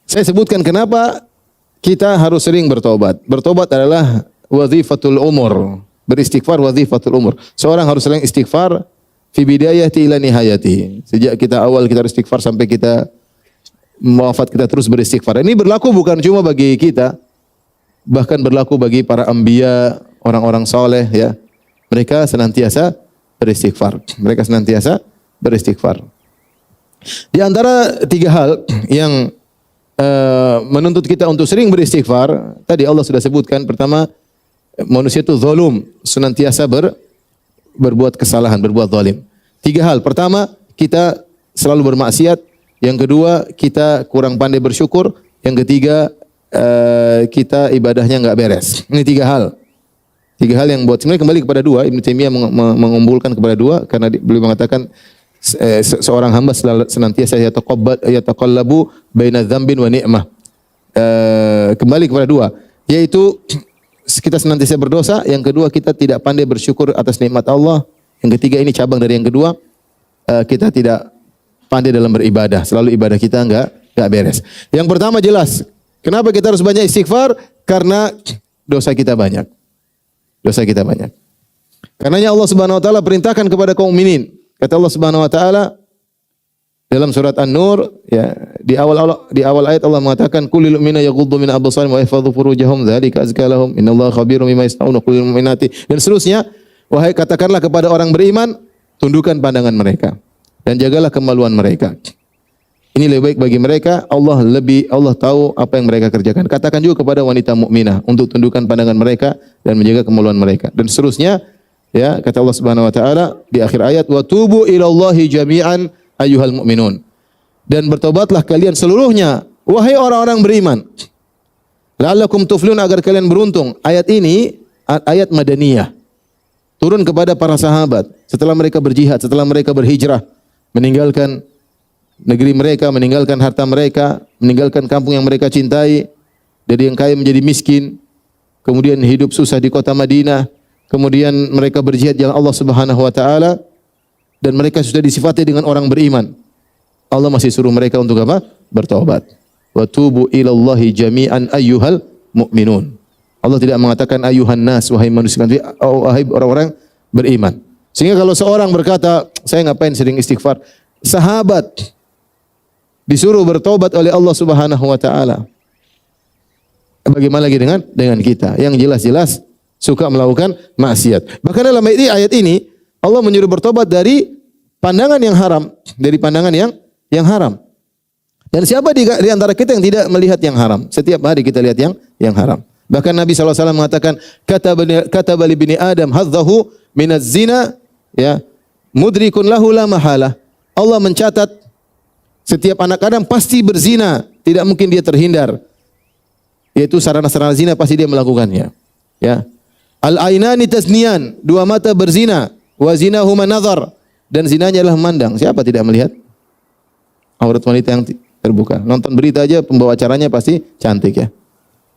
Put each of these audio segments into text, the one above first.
Saya sebutkan kenapa kita harus sering bertobat. Bertobat adalah wazifatul umur. Beristighfar wazifatul umur. Seorang harus sering istighfar fi bidayati ila nihayati. Sejak kita awal kita istighfar sampai kita wafat kita terus beristighfar. Ini berlaku bukan cuma bagi kita, bahkan berlaku bagi para anbiya, orang-orang saleh ya. Mereka senantiasa beristighfar. Mereka senantiasa beristighfar. Di antara tiga hal yang menuntut kita untuk sering beristighfar, tadi Allah sudah sebutkan. Pertama, manusia itu zalim, senantiasa berbuat kesalahan, berbuat zalim. Tiga hal. Pertama, kita selalu bermaksiat. Yang kedua, kita kurang pandai bersyukur. Yang ketiga, kita ibadahnya enggak beres. Ini tiga hal. Tiga hal yang buat sebenarnya kembali kepada dua. Ibnu Taimiyah mengumpulkan kepada dua karena beliau mengatakan seorang hamba senantiasa yataqallabu baina dzambin wa ni'mah. Kembali kepada dua, yaitu kita senantiasa berdosa. Yang kedua, kita tidak pandai bersyukur atas nikmat Allah. Yang ketiga, ini cabang dari yang kedua, kita tidak pandai dalam beribadah. Selalu ibadah kita enggak beres. Yang pertama jelas, kenapa kita harus banyak istighfar? Karena dosa kita banyak. Dosa kita banyak. Karenanya Allah Subhanahu wa taala perintahkan kepada kaum mukminin. Kata Allah Subhanahu wa taala dalam surat An-Nur ya, di awal ayat Allah mengatakan kulil mu'minina yaghuddu min absarihim wa yahfadhu furujahum dzalika azka lahum innallaha khabirun bima yasnaun qulil mu'minati, dan seterusnya. Wahai katakanlah kepada orang beriman, tundukkan pandangan mereka dan jagalah kemaluan mereka. Ini lebih baik bagi mereka. Allah tahu apa yang mereka kerjakan. Katakan juga kepada wanita mukminah untuk tundukkan pandangan mereka dan menjaga kemaluan mereka, dan seterusnya. Ya, kata Allah Subhanahu wa taala di akhir ayat, wa tubu ilallahi jami'an ayyuhal mu'minun, dan bertobatlah kalian seluruhnya wahai orang-orang beriman, la'allakum tuflihun, agar kalian beruntung. Ayat ini ayat madaniyah, turun kepada para sahabat setelah mereka berjihad, setelah mereka berhijrah, meninggalkan negeri mereka, meninggalkan harta mereka, meninggalkan kampung yang mereka cintai, dari yang kaya menjadi miskin, kemudian hidup susah di kota Madinah. Kemudian mereka berjihad jalan Allah Subhanahu wa taala, dan mereka sudah disifati dengan orang beriman. Allah masih suruh mereka untuk apa? Bertobat. Wa tubu ilallahi jami'an ayyuhal mu'minun. Allah tidak mengatakan ayyuhan nas, wahai manusia, tapi wahai orang-orang beriman. Sehingga kalau seorang berkata, saya ngapain sering istighfar? Sahabat disuruh bertobat oleh Allah Subhanahu wa taala. Bagaimana lagi dengan kita yang jelas-jelas suka melakukan maksiat. Bahkan dalam ayat ini Allah menyuruh bertobat dari pandangan yang haram, dari pandangan yang haram. Dan siapa di antara kita yang tidak melihat yang haram? Setiap hari kita lihat yang haram. Bahkan Nabi SAW mengatakan, kata li bini Adam hadzahu minaz zina, ya, mudrikun lahu la mahalah. Allah mencatat setiap anak Adam pasti berzina, tidak mungkin dia terhindar. Yaitu sarana-sarana zina pasti dia melakukannya. Ya. Al-ainani tasniyan, dua mata berzina, wa zinahuma nazar, dan zinanya adalah memandang. Siapa tidak melihat aurat wanita yang terbuka? Nonton berita aja, pembawa acaranya pasti cantik ya.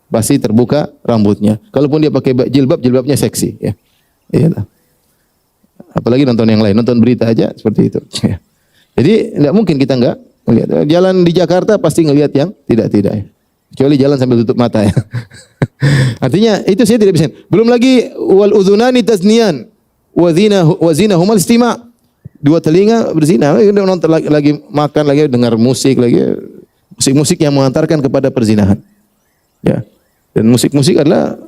Pasti terbuka rambutnya. Kalaupun dia pakai jilbab, jilbabnya seksi ya. Iyalah. Apalagi nonton yang lain, nonton berita aja seperti itu ya. Jadi enggak mungkin kita enggak melihat. Jalan di Jakarta pasti ngelihat yang tidak-tidak ya. Kecuali jalan sambil tutup mata ya. Artinya itu saya tidak bisa. Belum lagi wal udhunani tasniyan wa zinahumal istima'. Dua telinga berzina, nonton lagi makan lagi dengar musik lagi, musik-musik yang mengantarkan kepada perzinahan. Ya. Dan musik-musik adalah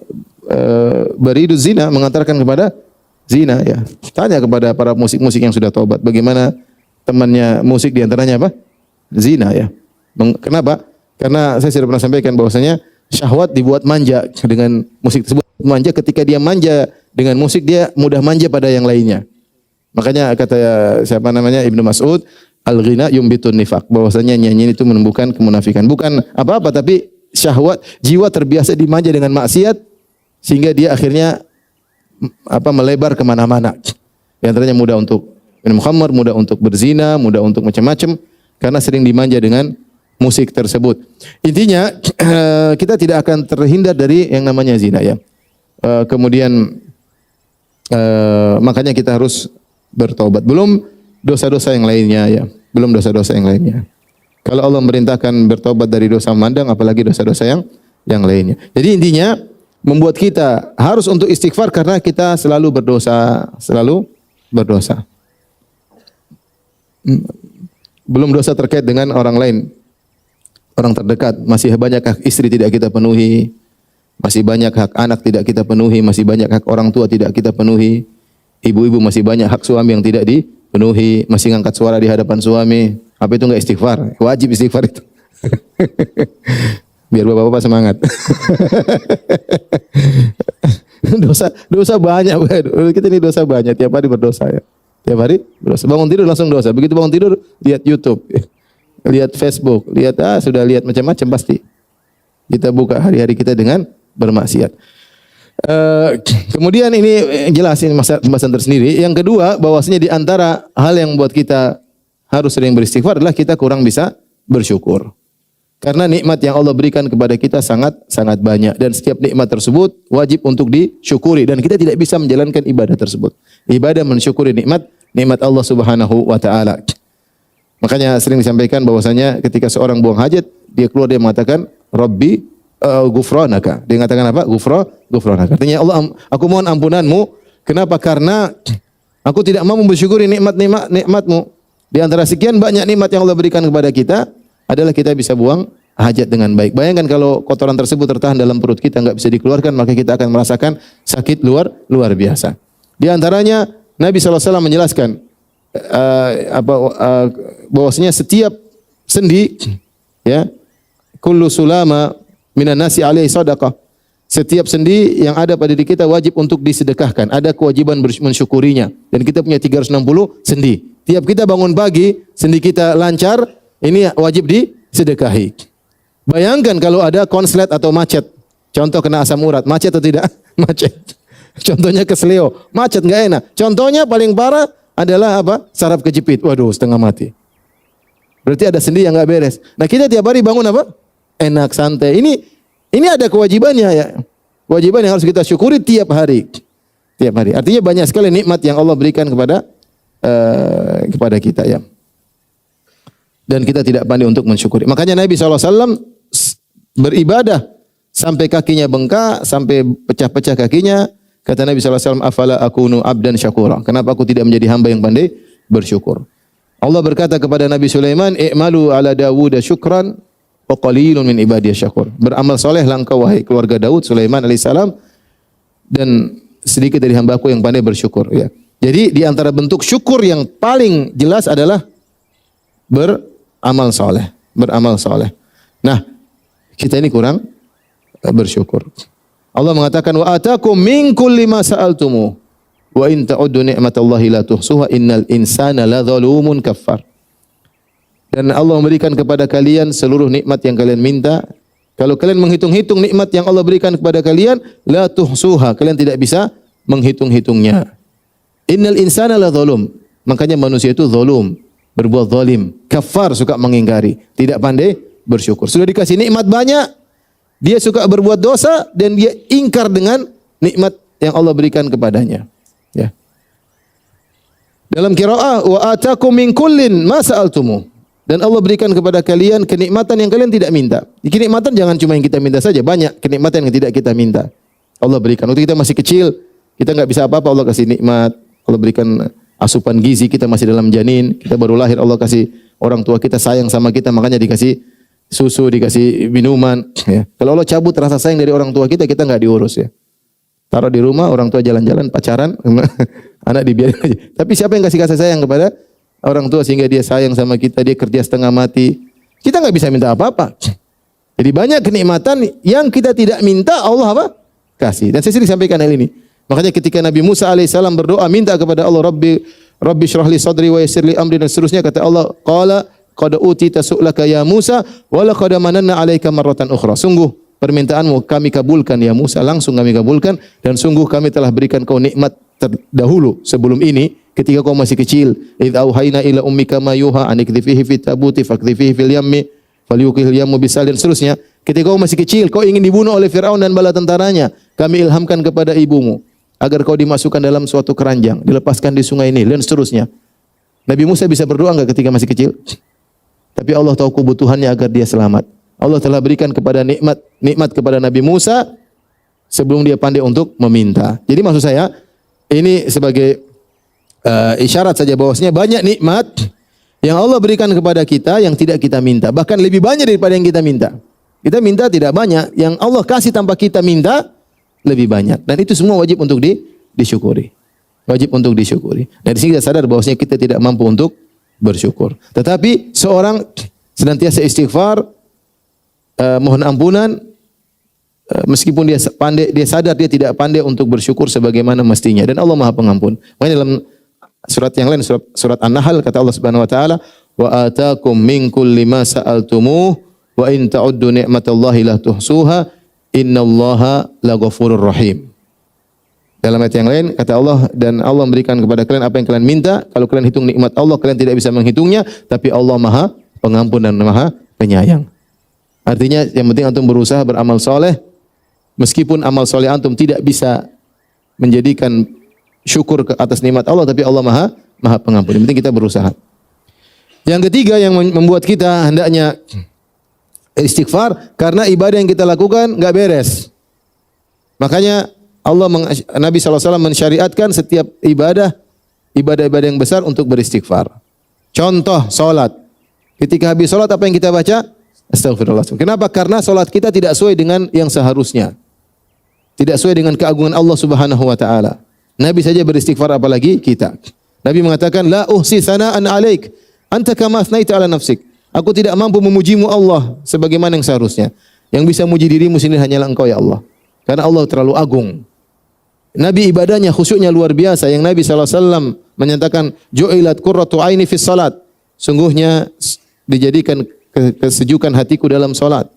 baridu zina, mengantarkan kepada zina ya. Tanya kepada para musik-musik yang sudah taubat, bagaimana temannya musik di antaranya apa? Zina ya. Kenapa? Karena saya sudah pernah sampaikan bahwasanya syahwat dibuat manja dengan musik tersebut. Manja, ketika dia manja dengan musik, dia mudah manja pada yang lainnya. Makanya kata siapa namanya Ibnu Mas'ud, al-ghina yumbitun nifaq, bahwasanya nyanyian itu menumbuhkan kemunafikan. Bukan apa-apa, tapi syahwat, jiwa terbiasa dimanja dengan maksiat sehingga dia akhirnya melebar kemana-mana. Di antaranya mudah untuk minum khamar, mudah untuk berzina, mudah untuk macam-macam karena sering dimanja dengan musik tersebut. Intinya kita tidak akan terhindar dari yang namanya zina ya. Kemudian makanya kita harus bertobat. Belum dosa-dosa yang lainnya ya. Belum dosa-dosa yang lainnya. Kalau Allah merintahkan bertobat dari dosa memandang, apalagi dosa-dosa yang lainnya. Jadi intinya membuat kita harus untuk istighfar karena kita selalu berdosa, selalu berdosa. Belum dosa terkait dengan orang lain, orang terdekat. Masih banyak hak istri tidak kita penuhi, masih banyak hak anak tidak kita penuhi, masih banyak hak orang tua tidak kita penuhi. Ibu-ibu masih banyak hak suami yang tidak dipenuhi, masih ngangkat suara di hadapan suami. Apa itu enggak istighfar? Wajib istighfar itu. Biar bapak-bapak semangat. dosa banyak. Kita ini dosa banyak. Tiap hari berdosa ya. Tiap hari berdosa. Bangun tidur langsung dosa. Begitu bangun tidur lihat YouTube, lihat Facebook, sudah lihat macam-macam pasti. Kita buka hari-hari kita dengan bermaksiat. Kemudian ini jelas ini pembahasan tersendiri. Yang kedua, bahwasanya di antara hal yang membuat kita harus sering beristighfar adalah kita kurang bisa bersyukur. Karena nikmat yang Allah berikan kepada kita sangat banyak dan setiap nikmat tersebut wajib untuk disyukuri dan kita tidak bisa menjalankan ibadah tersebut. Ibadah mensyukuri nikmat Allah Subhanahu wa taala. Makanya sering disampaikan bahwasanya ketika seorang buang hajat, dia keluar dia mengatakan Rabbi ghufranaka. Dia mengatakan apa? Ghufranaka. Artinya Allah, aku mohon ampunanmu. Kenapa? Karena aku tidak mau bersyukuri nikmat-nikmatmu. Di antara sekian banyak nikmat yang Allah berikan kepada kita adalah kita bisa buang hajat dengan baik. Bayangkan kalau kotoran tersebut tertahan dalam perut kita, enggak bisa dikeluarkan, maka kita akan merasakan sakit luar biasa. Di antaranya Nabi SAW menjelaskan bahwasanya setiap sendi, ya, kullu sulama minan nasi alaihi sadaqah. Setiap sendi yang ada pada diri kita wajib untuk disedekahkan. Ada kewajiban mensyukurinya. Dan kita punya 360 sendi. Tiap kita bangun pagi, sendi kita lancar, ini wajib disedekahi. Bayangkan kalau ada konslet atau macet. Contoh kena asam urat, macet atau tidak? Macet. Contohnya kesleo, macet enggak enak. Contohnya paling parah adalah apa? Saraf kejepit. Waduh, setengah mati. Berarti ada sendi yang enggak beres. Nah, kita tiap hari bangun apa? Enak, santai. Ini ada kewajibannya ya. Kewajiban yang harus kita syukuri tiap hari. Tiap hari. Artinya banyak sekali nikmat yang Allah berikan kepada kita ya. Dan kita tidak pandai untuk mensyukuri. Makanya Nabi SAW beribadah sampai kakinya bengkak, sampai pecah-pecah kakinya. Kata Nabi SAW, afala akunu abdan syakura. Kenapa aku tidak menjadi hamba yang pandai bersyukur? Allah berkata kepada Nabi Sulaiman, i'malu ala Dawud syukran wa qalilun min ibadiyah syakur. Beramal solehlah engkau wahai keluarga Daud, Sulaiman alaihissalam, dan sedikit dari hambaku yang pandai bersyukur. Ya. Jadi di antara bentuk syukur yang paling jelas adalah beramal soleh. Nah, kita ini kurang bersyukur. Allah mengatakan wa atakum min kulli ma sa'altumu wa in ta'uddu ni'matallahi la tuhsuha innal insana ladzalumun kafar. Dan Allah memberikan kepada kalian seluruh nikmat yang kalian minta. Kalau kalian menghitung-hitung nikmat yang Allah berikan kepada kalian, la tuhsuha, kalian tidak bisa menghitung-hitungnya. Innal insana ladzalum. Makanya manusia itu zalum, berbuat zalim. Kafar, suka mengingkari, tidak pandai bersyukur. Sudah dikasih nikmat banyak, dia suka berbuat dosa dan dia ingkar dengan nikmat yang Allah berikan kepadanya. Ya. Dalam qiraah wa atakum min kullin ma sa'altumu. Dan Allah berikan kepada kalian kenikmatan yang kalian tidak minta. Kenikmatan jangan cuma yang kita minta saja, banyak kenikmatan yang tidak kita minta. Allah berikan. Waktu kita masih kecil, kita enggak bisa apa-apa, Allah kasih nikmat. Allah berikan asupan gizi, kita masih dalam janin, kita baru lahir, Allah kasih, orang tua kita sayang sama kita, makanya dikasih susu, dikasih minuman. Ya. Kalau Allah cabut rasa sayang dari orang tua kita enggak diurus ya. Taruh di rumah, orang tua jalan-jalan, pacaran, anak dibiarin aja. Tapi siapa yang kasih kasih sayang kepada orang tua sehingga dia sayang sama kita, dia kerja setengah mati. Kita enggak bisa minta apa-apa. Jadi banyak kenikmatan yang kita tidak minta, Allah apa? Kasih. Dan saya sering sampaikan hal ini. Makanya ketika Nabi Musa alaihissalam berdoa minta kepada Allah, Rabbi syrah li sadri wa yassir li amri, dan seterusnya, kata Allah, qala qad utita su'laka ya Musa wa laqad mananna 'alaika marratan ukhra. Sungguh permintaanmu kami kabulkan ya Musa, langsung kami kabulkan, dan sungguh kami telah berikan kau nikmat terdahulu sebelum ini ketika kau masih kecil. Idz auhayna ila ummika ma yuha an ikdhifihi fit tabuti fakdhifihi fil yammi falyuqihil yammu bisal, dan seterusnya. Ketika kau masih kecil, kau ingin dibunuh oleh Firaun dan bala tentaranya, kami ilhamkan kepada ibumu agar kau dimasukkan dalam suatu keranjang, dilepaskan di sungai Nil, dan seterusnya. Nabi Musa bisa berdoa enggak ketika masih kecil? tapi Allah tahu kebutuhannya agar dia selamat. Allah telah berikan kepada nikmat kepada Nabi Musa sebelum dia pandai untuk meminta. Jadi maksud saya ini sebagai isyarat saja bahwasanya banyak nikmat yang Allah berikan kepada kita yang tidak kita minta, bahkan lebih banyak daripada yang kita minta. Kita minta tidak banyak, yang Allah kasih tanpa kita minta lebih banyak. Dan itu semua wajib untuk disyukuri. Wajib untuk disyukuri. Dari sini kita sadar bahwasanya kita tidak mampu untuk bersyukur. Tetapi seorang senantiasa istighfar, mohon ampunan, meskipun dia pandai, dia sadar dia tidak pandai untuk bersyukur sebagaimana mestinya, dan Allah Maha Pengampun. Makanya dalam surat yang lain, surat An-Nahl, kata Allah Subhanahu wa taala, "Wa ataakum min kulli ma sa'altumuh wa in ta'uddu ni'matallahi la tuhsuha innallaha laghafurur rahim." Dalam ayat yang lain kata Allah, dan Allah memberikan kepada kalian apa yang kalian minta. Kalau kalian hitung nikmat Allah, kalian tidak bisa menghitungnya, tapi Allah Maha Pengampun dan Maha Penyayang. Artinya yang penting antum berusaha beramal soleh, meskipun amal soleh antum tidak bisa menjadikan syukur ke atas nikmat Allah, tapi Allah Maha Pengampun. Yang penting kita berusaha. Yang ketiga yang membuat kita hendaknya istighfar, karena ibadah yang kita lakukan enggak beres. Makanya Nabi SAW mensyariatkan setiap ibadah yang besar untuk beristighfar. Contoh salat. Ketika habis salat apa yang kita baca? Astagfirullah. Kenapa? Karena salat kita tidak sesuai dengan yang seharusnya. Tidak sesuai dengan keagungan Allah Subhanahu wa taala. Nabi saja beristighfar, apalagi kita. Nabi mengatakan, "La uhsi tsana'an 'alaik, anta kama athnaita 'ala nafsik." Aku tidak mampu memujimu Allah sebagaimana yang seharusnya. Yang bisa muji dirimu sendiri hanyalah Engkau ya Allah. Karena Allah terlalu agung. Nabi ibadahnya, khusyuknya luar biasa. Yang Nabi SAW menyatakan, "Ju'ilat qurratu aini fis salat." Sungguhnya dijadikan kesejukan hatiku dalam salat.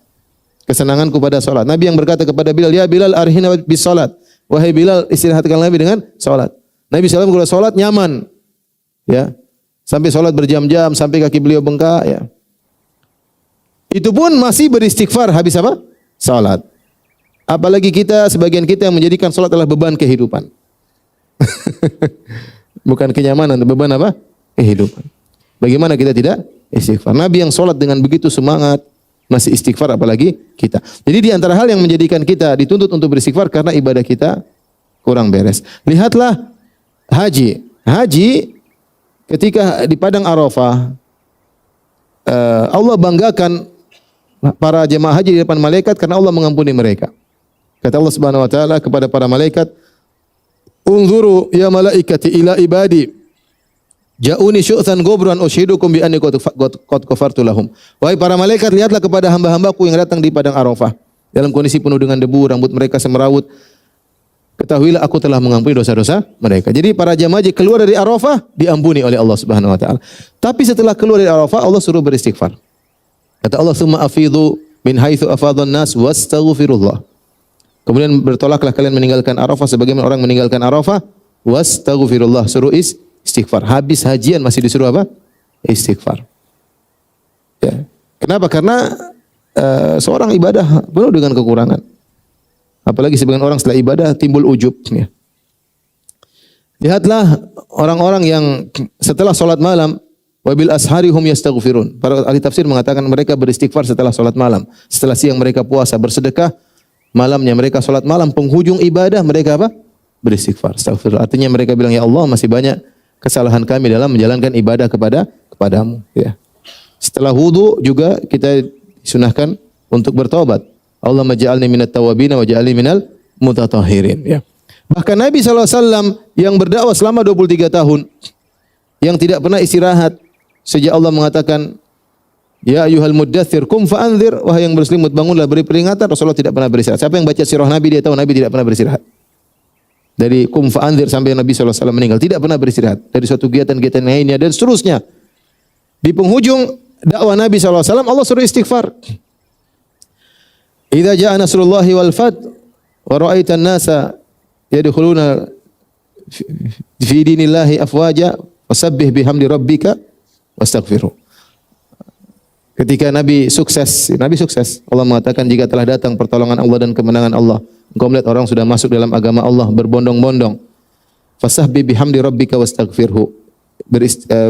Kesenanganku pada salat. Nabi yang berkata kepada Bilal, "Ya Bilal, arhina bis salat." Wahai Bilal, istirahatkan Nabi dengan salat. Nabi SAW kalau salat nyaman. Ya. Sampai salat berjam-jam, sampai kaki beliau bengkak, ya. Itu pun masih beristighfar habis apa? Salat. Apalagi kita, sebagian kita yang menjadikan salat adalah beban kehidupan. Bukan kenyamanan, beban apa? Kehidupan. Bagaimana kita tidak istighfar? Nabi yang salat dengan begitu semangat masih istighfar, apalagi kita. Jadi di antara hal yang menjadikan kita dituntut untuk beristighfar karena ibadah kita kurang beres. Lihatlah haji. Haji ketika di padang Arafah, Allah banggakan para jemaah haji di depan malaikat karena Allah mengampuni mereka. Kata Allah Subhanahu wa taala kepada para malaikat, "Unzuru ya malaikati ila ibadi ja'uni syu'than gobran ushidukum bi anni qad ghafartu lahum." Wahai para malaikat, lihatlah kepada hamba-hambaku yang datang di padang Arafah dalam kondisi penuh dengan debu, rambut mereka semerawut. Ketahuilah aku telah mengampuni dosa-dosa mereka. Jadi para jemaah haji keluar dari Arafah diampuni oleh Allah Subhanahu wa taala. Tapi setelah keluar dari Arafah, Allah suruh beristighfar. Kata Allah, "Tsumma afidhu min haitsu afadhan nas wastaghfirullah." Kemudian bertolaklah kalian meninggalkan Arafah sebagaimana orang meninggalkan Arafah, wastaghfirullah, suruh istighfar. Habis hajian masih disuruh apa? Istighfar. Ya. Kenapa? Karena seorang ibadah penuh dengan kekurangan. Apalagi sebagian orang setelah ibadah timbul ujub. Ya. Lihatlah orang-orang yang setelah salat malam, wabil ashari hum yastaghfirun. Para ahli tafsir mengatakan mereka beristighfar setelah salat malam. Setelah siang mereka puasa bersedekah, malamnya mereka salat malam, penghujung ibadah mereka apa? Beristighfar. Astagfirullah. Artinya mereka bilang, "Ya Allah, masih banyak kesalahan kami dalam menjalankan ibadah kepadamu." Ya. Setelah wudu juga kita disunahkan untuk bertobat. Allahumma ja'alni minat tawabin wa ja'alni minal mutatahhirin. Ya. Bahkan Nabi SAW yang berdakwah selama 23 tahun, yang tidak pernah istirahat, sejak Allah mengatakan, "Ya ayyuhal muddatsir qum fa'anzir," wahai yang berselimut bangunlah, beri peringatan. Rasulullah tidak pernah beristirahat. Siapa yang baca sirah Nabi dia tahu Nabi tidak pernah beristirahat. Dari qum fa'anzir sampai Nabi SAW meninggal tidak pernah beristirahat. Dari suatu kegiatan-kegiatan lainnya dan seterusnya. Di penghujung dakwah Nabi SAW Allah suruh istighfar. "Idza jaa nasrullahi wal fath wa ra'aitan nasa yadkhuluna fi dinillahi afwaja wasabbih bihamdi rabbika wastaghfirhu." Ketika Nabi sukses, Allah mengatakan jika telah datang pertolongan Allah dan kemenangan Allah, engkau melihat orang sudah masuk dalam agama Allah berbondong-bondong. Fasabbih bihamdi rabbika wastaghfirhu.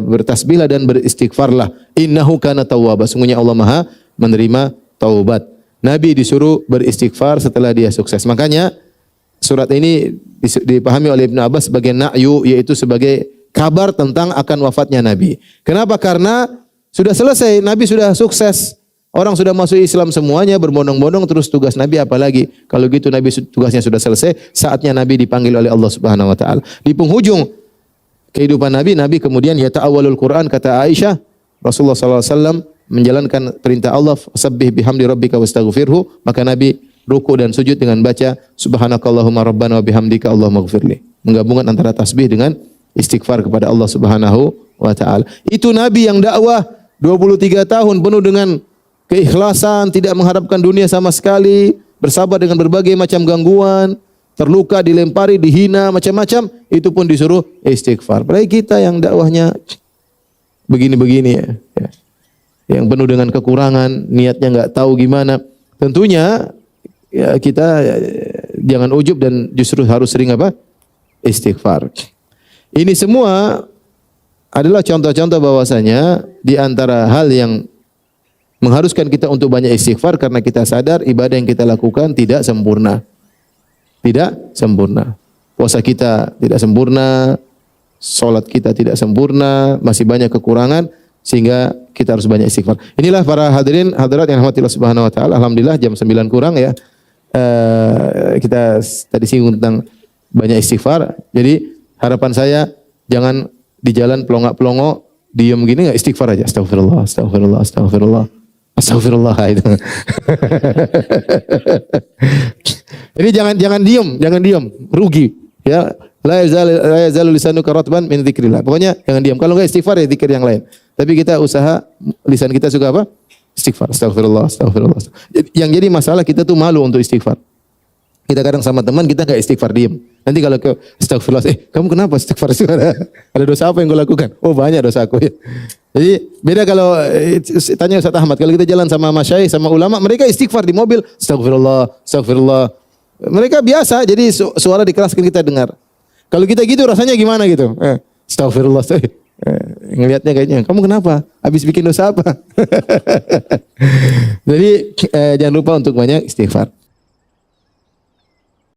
bertasbihlah dan beristighfarlah. Innahu kana tawwaba. Sungguhnya Allah Maha menerima taubat. Nabi disuruh beristighfar setelah dia sukses. Makanya surat ini dipahami oleh Ibnu Abbas sebagai na'yu, yaitu sebagai kabar tentang akan wafatnya Nabi. Kenapa? Karena sudah selesai, Nabi sudah sukses. Orang sudah masuk Islam semuanya, berbondong-bondong, terus tugas Nabi apalagi? Kalau gitu Nabi tugasnya sudah selesai, saatnya Nabi dipanggil oleh Allah Subhanahu wa taala. Di penghujung kehidupan Nabi, Nabi kemudian yata'awwalul Quran, kata Aisyah, Rasulullah sallallahu alaihi wasallam menjalankan perintah Allah, sabbih bihamdi rabbika wastaghfirhu, maka Nabi ruku dan sujud dengan baca subhanakallahumma rabbana wa bihamdika allahumma ighfirli. Menggabungkan antara tasbih dengan istighfar kepada Allah Subhanahu wa taala. Itu Nabi yang dakwah 23 tahun penuh dengan keikhlasan, tidak mengharapkan dunia sama sekali, bersabar dengan berbagai macam gangguan, terluka, dilempari, dihina, macam-macam, itu pun disuruh istighfar. Padahal kita yang dakwahnya begini-begini ya. Yang penuh dengan kekurangan, niatnya enggak tahu gimana. Tentunya ya kita jangan ujub dan justru harus sering apa? Istighfar. Ini semua adalah contoh-contoh bahwasanya di antara hal yang mengharuskan kita untuk banyak istighfar karena kita sadar ibadah yang kita lakukan tidak sempurna. Tidak sempurna. Puasa kita tidak sempurna, salat kita tidak sempurna, masih banyak kekurangan sehingga kita harus banyak istighfar. Inilah para hadirin hadirat yang rahmatillah Subhanahu wa taala. Alhamdulillah jam 9 kurang ya. Kita tadi singgung tentang banyak istighfar. Jadi harapan saya jangan di jalan pelongok-pelongo diem gini enggak, istighfar aja. Astagfirullah, astagfirullah, astagfirullah. Astagfirullah itu. Jadi jangan diam, rugi. Ya, la yazalu lisanuka ratban min dzikrillah. Pokoknya jangan diam. Kalau enggak istighfar ya zikir yang lain. Tapi kita usaha lisan kita suka apa? Istighfar. Astagfirullah, astagfirullah. Yang jadi masalah kita tuh malu untuk istighfar. Kita kadang sama teman kita enggak istighfar, diam. Nanti kalau ke astagfirullah, kamu kenapa istighfar? Ada dosa apa yang kau lakukan? Oh, banyak dosa aku ya. Jadi beda kalau tanya Ustaz Ahmad, kalau kita jalan sama masyayikh, sama ulama, mereka istighfar di mobil, astagfirullah, astagfirullah. Mereka biasa, jadi suara dikeraskan kita dengar. Kalau kita gitu rasanya gimana gitu? Astagfirullah. Ngelihatnya kayaknya, kamu kenapa? Habis bikin dosa apa? Jadi jangan lupa untuk banyak istighfar.